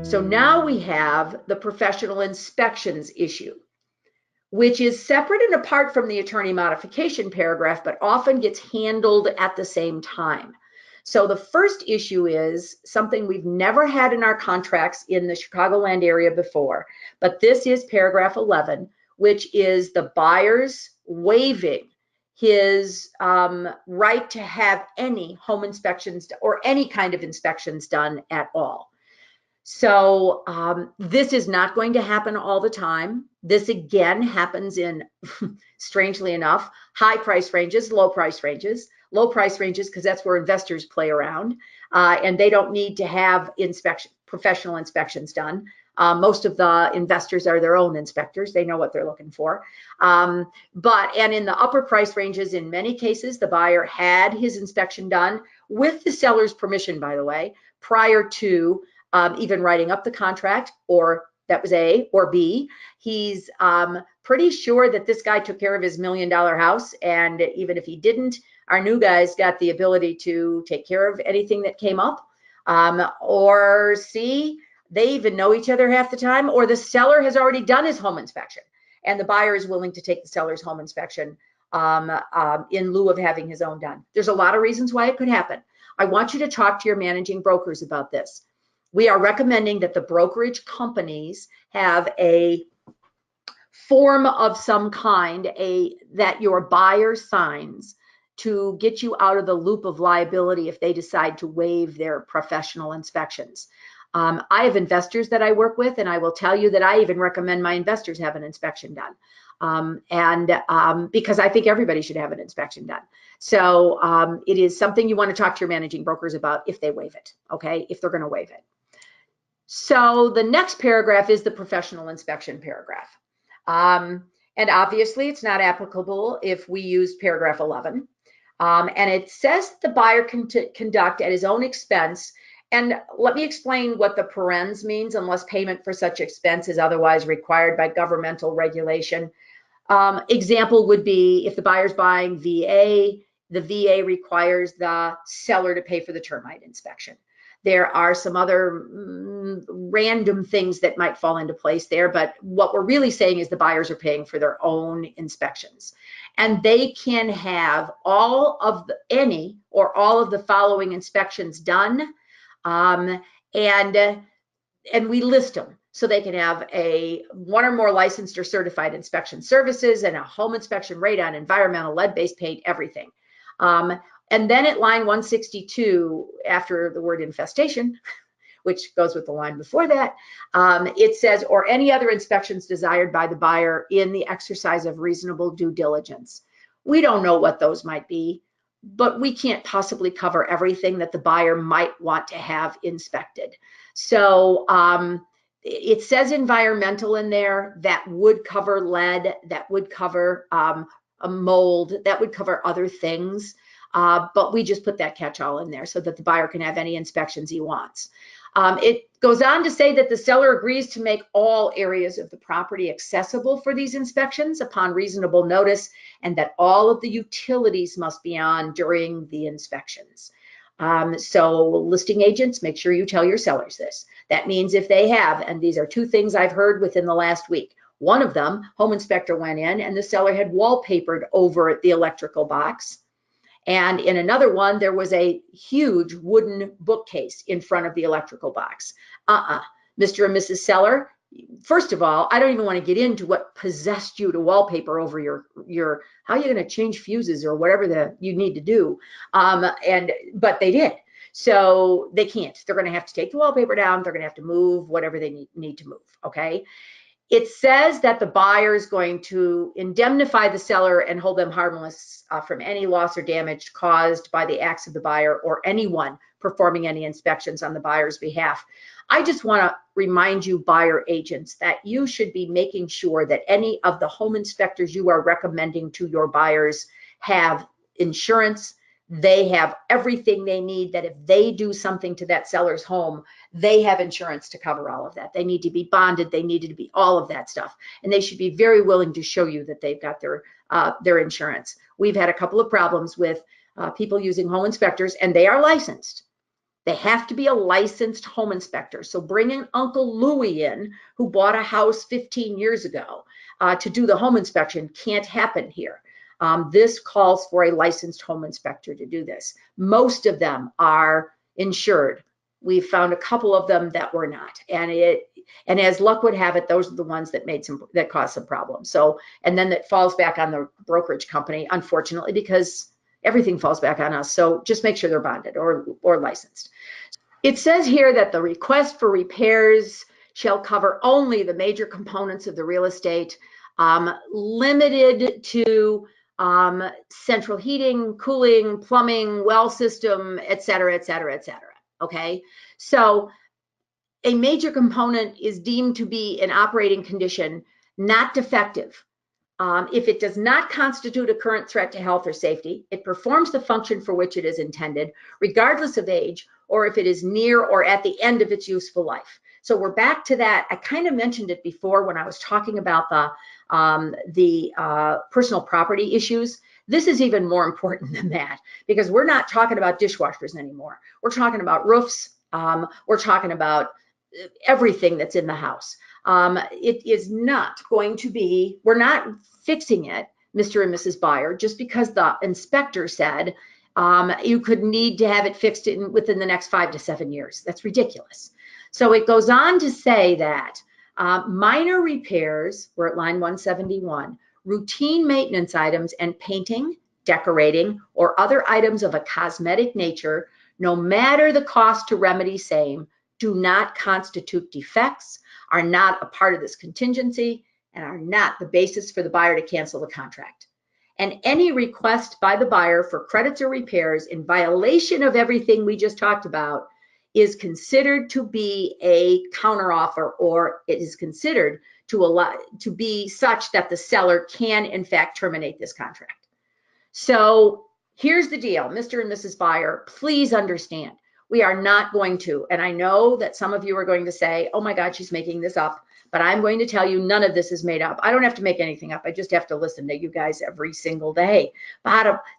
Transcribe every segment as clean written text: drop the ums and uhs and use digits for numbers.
So now we have the professional inspections issue, which is separate and apart from the attorney modification paragraph, but often gets handled at the same time. So the first issue is something we've never had in our contracts in the Chicagoland area before, but this is paragraph 11, which is the buyer's waiving his right to have any home inspections or any kind of inspections done at all. So this is not going to happen all the time. This again happens in, strangely enough, high price ranges, low price ranges because that's where investors play around, and they don't need to have professional inspections done. Most of the investors are their own inspectors. They know what they're looking for. And in the upper price ranges, in many cases, the buyer had his inspection done with the seller's permission, by the way, prior to even writing up the contract, or that was A, or B. He's pretty sure that this guy took care of his $1 million house, and even if he didn't, our new guys got the ability to take care of anything that came up. Or C, they even know each other half the time, or the seller has already done his home inspection, and the buyer is willing to take the seller's home inspection in lieu of having his own done. There's a lot of reasons why it could happen. I want you to talk to your managing brokers about this. We are recommending that the brokerage companies have a form of some kind that your buyer signs to get you out of the loop of liability if they decide to waive their professional inspections. I have investors that I work with, and I will tell you that I even recommend my investors have an inspection done, because I think everybody should have an inspection done. So it is something you want to talk to your managing brokers about if they waive it, okay, if they're going to waive it. So the next paragraph is the professional inspection paragraph. And obviously it's not applicable if we use paragraph 11. And it says the buyer can conduct at his own expense. And let me explain what the parens means: unless payment for such expense is otherwise required by governmental regulation. Example would be if the buyer's buying VA, the VA requires the seller to pay for the termite inspection. There are some other random things that might fall into place there, but what we're really saying is the buyers are paying for their own inspections. And they can have all of any or all of the following inspections done, and we list them. So they can have one or more licensed or certified inspection services and a home inspection, radon, environmental, lead-based paint, everything. And then at line 162, after the word infestation, which goes with the line before that, it says, or any other inspections desired by the buyer in the exercise of reasonable due diligence. We don't know what those might be, but we can't possibly cover everything that the buyer might want to have inspected. So it says environmental in there. That would cover lead, that would cover a mold, that would cover other things. But we just put that catch-all in there so that the buyer can have any inspections he wants. It goes on to say that the seller agrees to make all areas of the property accessible for these inspections upon reasonable notice, and that all of the utilities must be on during the inspections. So listing agents, make sure you tell your sellers this. That means if they have, and these are two things I've heard within the last week. One of them, home inspector went in and the seller had wallpapered over the electrical box. And in another one, there was a huge wooden bookcase in front of the electrical box. Mr. and Mrs. Seller, first of all, I don't even want to get into what possessed you to wallpaper over your how are you going to change fuses or whatever you need to do. But they did. So they can't. They're going to have to take the wallpaper down. They're going to have to move whatever they need to move, okay? It says that the buyer is going to indemnify the seller and hold them harmless from any loss or damage caused by the acts of the buyer or anyone performing any inspections on the buyer's behalf. I just want to remind you, buyer agents, that you should be making sure that any of the home inspectors you are recommending to your buyers have insurance. They have everything they need, that if they do something to that seller's home, they have insurance to cover all of that. They need to be bonded. They needed to be all of that stuff. And they should be very willing to show you that they've got their insurance. We've had a couple of problems with people using home inspectors, and they are licensed. They have to be a licensed home inspector. So bringing Uncle Louie in, who bought a house 15 years ago, to do the home inspection can't happen here. This calls for a licensed home inspector to do this. Most of them are insured. We found a couple of them that were not, and as luck would have it, those are the ones that caused some problems. So, and then that falls back on the brokerage company, unfortunately, because everything falls back on us. So just make sure they're bonded or licensed. It says here that the request for repairs shall cover only the major components of the real estate, limited to central heating, cooling, plumbing, well system, et cetera, et cetera, et cetera. Okay, so a major component is deemed to be in operating condition, not defective. If it does not constitute a current threat to health or safety, it performs the function for which it is intended, regardless of age, or if it is near or at the end of its useful life. So we're back to that. I kind of mentioned it before when I was talking about the personal property issues. This is even more important than that, because we're not talking about dishwashers anymore. We're talking about roofs. We're talking about everything that's in the house. It is not going to be, we're not fixing it, Mr. and Mrs. Buyer, just because the inspector said you could need to have it fixed within the next 5 to 7 years. That's ridiculous. So it goes on to say that minor repairs, we're at line 171, routine maintenance items and painting, decorating, or other items of a cosmetic nature, no matter the cost to remedy same, do not constitute defects, are not a part of this contingency, and are not the basis for the buyer to cancel the contract. And any request by the buyer for credits or repairs in violation of everything we just talked about is considered to be a counteroffer, or it is considered to be such that the seller can in fact terminate this contract. So here's the deal, Mr. and Mrs. Buyer, please understand, we are not going to, and I know that some of you are going to say, oh my God, she's making this up, but I'm going to tell you none of this is made up. I don't have to make anything up. I just have to listen to you guys every single day.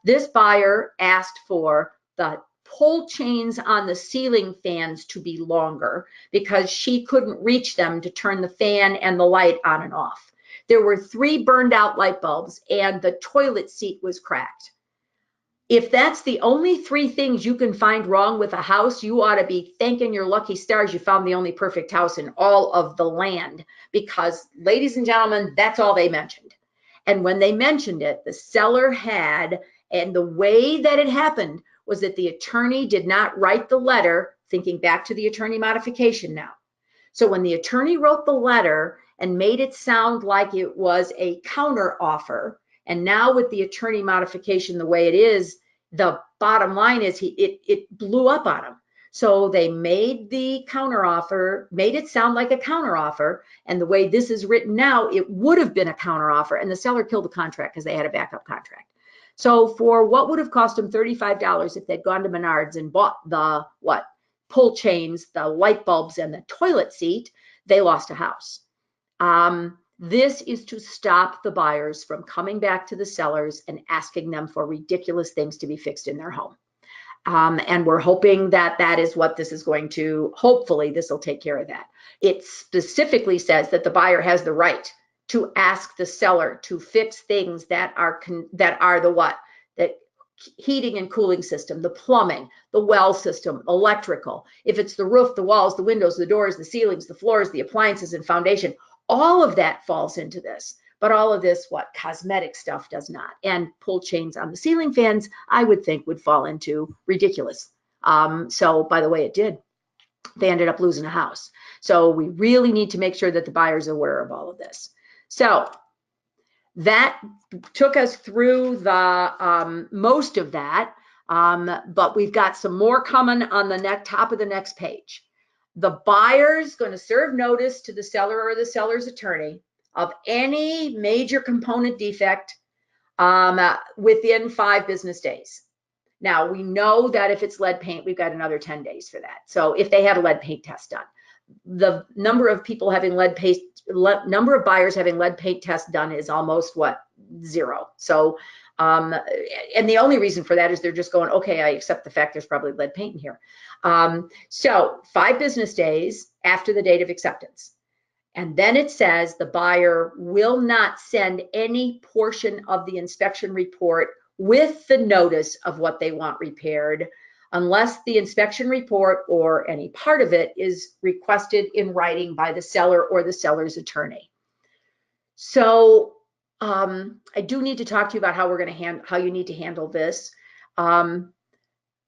This buyer asked for the pull chains on the ceiling fans to be longer because she couldn't reach them to turn the fan and the light on and off. There were 3 burned out light bulbs and the toilet seat was cracked. If that's the only 3 things you can find wrong with a house, you ought to be thanking your lucky stars you found the only perfect house in all of the land, because, ladies and gentlemen, that's all they mentioned. And when they mentioned it, the seller had, and the way that it happened was that the attorney did not write the letter, thinking back to the attorney modification now. So when the attorney wrote the letter and made it sound like it was a counter offer, and now with the attorney modification the way it is, the bottom line is it blew up on him. So they made the counter offer, made it sound like a counter offer, and the way this is written now, it would have been a counter offer, and the seller killed the contract because they had a backup contract. So for what would have cost them $35 if they'd gone to Menards and bought the pull chains, the light bulbs, and the toilet seat, they lost a house. This is to stop the buyers from coming back to the sellers and asking them for ridiculous things to be fixed in their home. And we're hoping that that is what this is going to, hopefully this will take care of that. It specifically says that the buyer has the right to ask the seller to fix things that are the heating and cooling system, the plumbing, the well system, electrical. If it's the roof, the walls, the windows, the doors, the ceilings, the floors, the appliances and foundation, all of that falls into this. But all of this, cosmetic stuff does not. And pull chains on the ceiling fans, I would think would fall into ridiculous. So by the way, it did. They ended up losing a house. So we really need to make sure that the buyer's aware of all of this. So that took us through the most of that, but we've got some more coming on the top of the next page. The buyer's going to serve notice to the seller or the seller's attorney of any major component defect within 5 business days. Now, we know that if it's lead paint, we've got another 10 days for that. So if they had a lead paint test done, the number of people having number of buyers having lead paint tests done is almost 0. So And the only reason for that is they're just going, okay, I accept the fact there's probably lead paint in here. So 5 business days after the date of acceptance. And then it says the buyer will not send any portion of the inspection report with the notice of what they want repaired unless the inspection report or any part of it is requested in writing by the seller or the seller's attorney. So I do need to talk to you about how we're going to how you need to handle this.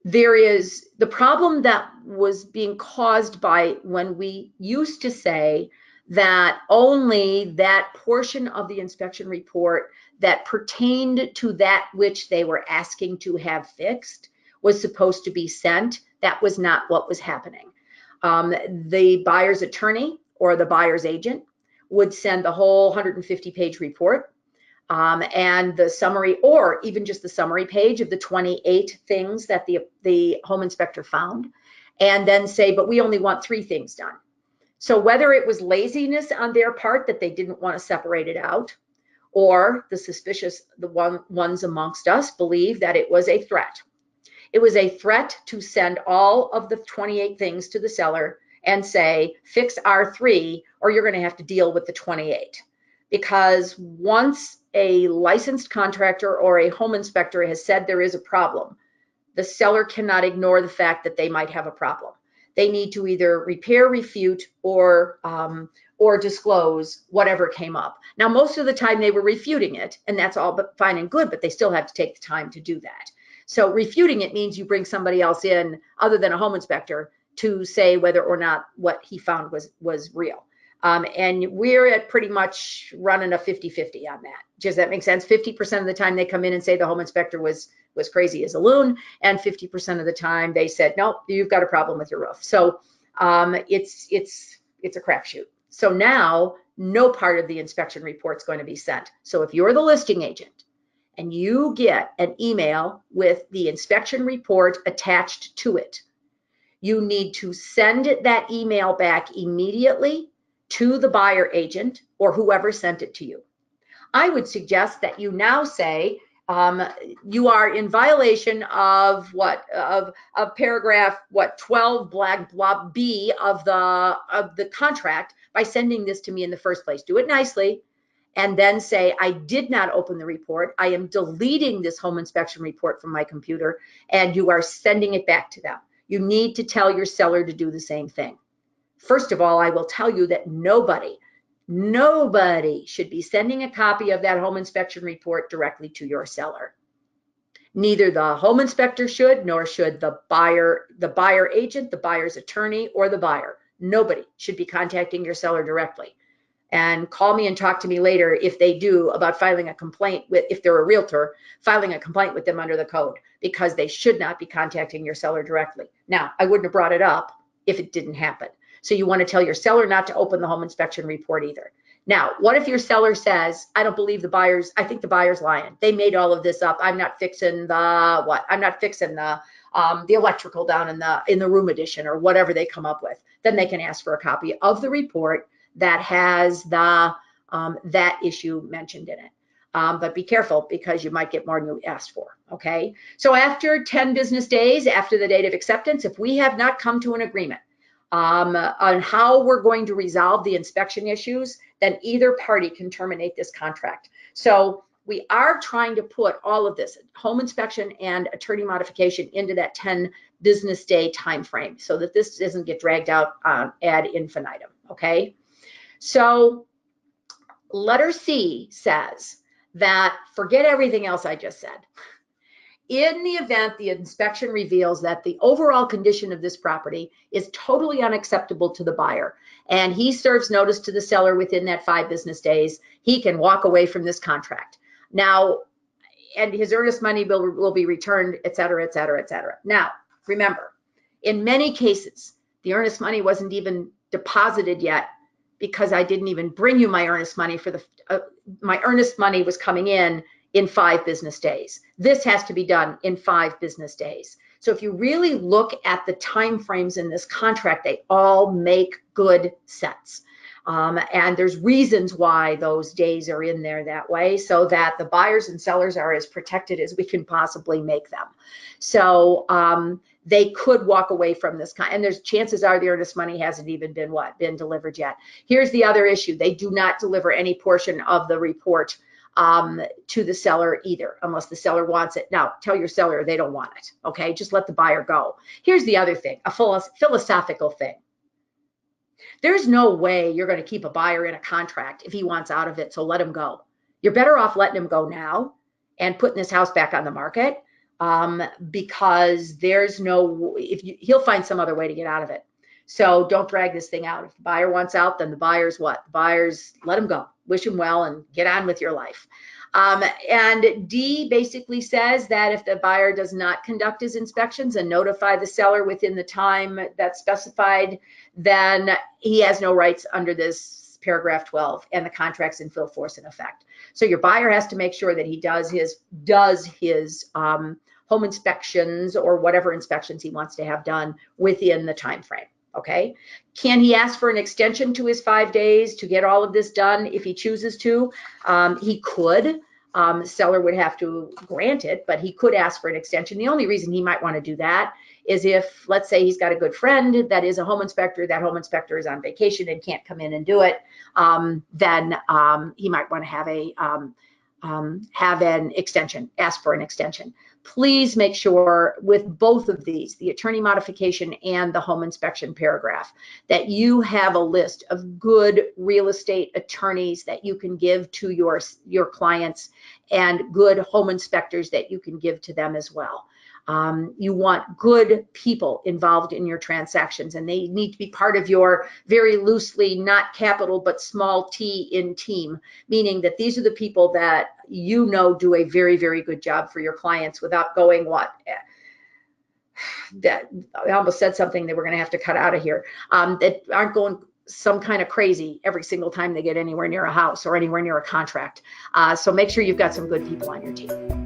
There is the problem that was being caused by when we used to say that only that portion of the inspection report that pertained to that which they were asking to have fixed was supposed to be sent. That was not what was happening. The buyer's attorney or the buyer's agent would send the whole 150-page report and the summary, or even just the summary page of the 28 things that the home inspector found, and then say, but we only want 3 things done. So whether it was laziness on their part that they didn't want to separate it out, or the ones amongst us believe that it was a threat. It was a threat to send all of the 28 things to the seller and say, fix our 3, or you're going to have to deal with the 28. Because once a licensed contractor or a home inspector has said there is a problem, the seller cannot ignore the fact that they might have a problem. They need to either repair, refute, or disclose whatever came up. Now, most of the time they were refuting it, and that's all but fine and good, but they still have to take the time to do that. So refuting it means you bring somebody else in other than a home inspector to say whether or not what he found was real. And we're at pretty much running a 50-50 on that. Does that make sense? 50% of the time they come in and say the home inspector was crazy as a loon, and 50% of the time they said, nope, you've got a problem with your roof. So it's a crapshoot. So now no part of the inspection report is going to be sent. So if you're the listing agent and you get an email with the inspection report attached to it, you need to send that email back immediately to the buyer agent or whoever sent it to you. I would suggest that you now say you are in violation of paragraph 12 black blob B of the contract by sending this to me in the first place. Do it nicely, and then say, I did not open the report. I am deleting this home inspection report from my computer, and you are sending it back to them. You need to tell your seller to do the same thing. First of all, I will tell you that nobody should be sending a copy of that home inspection report directly to your seller. Neither the home inspector should, nor should the buyer agent, the buyer's attorney, or the buyer. Nobody should be contacting your seller directly. And call me and talk to me later if they do about filing a complaint if they're a realtor, filing a complaint with them under the code, because they should not be contacting your seller directly. Now, I wouldn't have brought it up if it didn't happen. So you want to tell your seller not to open the home inspection report either. Now, what if your seller says, I don't believe the buyers, I think the buyer's lying. They made all of this up. I'm not fixing the what? I'm not fixing the electrical down in the room addition or whatever they come up with. Then they can ask for a copy of the report that has the that issue mentioned in it. But be careful, because you might get more than you asked for, okay? So after 10 business days after the date of acceptance, if we have not come to an agreement on how we're going to resolve the inspection issues, then either party can terminate this contract. So we are trying to put all of this, home inspection and attorney modification, into that 10 business day time frame so that this doesn't get dragged out ad infinitum, okay? So letter C says that forget everything else I just said. In the event the inspection reveals that the overall condition of this property is totally unacceptable to the buyer, and he serves notice to the seller within that 5 business days, he can walk away from this contract. Now, and his earnest money will be returned, et cetera, et cetera, et cetera. Now, remember, in many cases, the earnest money wasn't even deposited yet, because I didn't even bring you my earnest money for my earnest money was coming in 5 business days. This has to be done in 5 business days. So if you really look at the time frames in this contract, they all make good sense. And there's reasons why those days are in there that way, so that the buyers and sellers are as protected as we can possibly make them. So they could walk away from this and there's chances are the earnest money hasn't even been delivered yet. Here's the other issue: they do not deliver any portion of the report to the seller either, unless the seller wants it. Now, tell your seller they don't want it, okay? Just let the buyer go. Here's the other thing, a philosophical thing. There's no way you're going to keep a buyer in a contract if he wants out of it, so let him go. You're better off letting him go now and putting this house back on the market, because he'll find some other way to get out of it. So don't drag this thing out. If the buyer wants out, then the buyer's what? The buyer's let him go. Wish him well and get on with your life. And D basically says that if the buyer does not conduct his inspections and notify the seller within the time that's specified, then he has no rights under this paragraph 12, and the contract's in full force and effect. So your buyer has to make sure that he does his home inspections or whatever inspections he wants to have done within the time frame. Okay, can he ask for an extension to his 5 days to get all of this done if he chooses to? He could. The seller would have to grant it, but he could ask for an extension. The only reason he might want to do that is if, let's say, he's got a good friend that is a home inspector, that home inspector is on vacation and can't come in and do it, then he might want to have an extension, ask for an extension. Please make sure with both of these, the attorney modification and the home inspection paragraph, that you have a list of good real estate attorneys that you can give to your clients, and good home inspectors that you can give to them as well. You want good people involved in your transactions, and they need to be part of your very loosely, not capital, but small t in team, meaning that these are the people that you know do a very, very good job for your clients without going that I almost said something that we're going to have to cut out of here, that aren't going some kind of crazy every single time they get anywhere near a house or anywhere near a contract. So make sure you've got some good people on your team.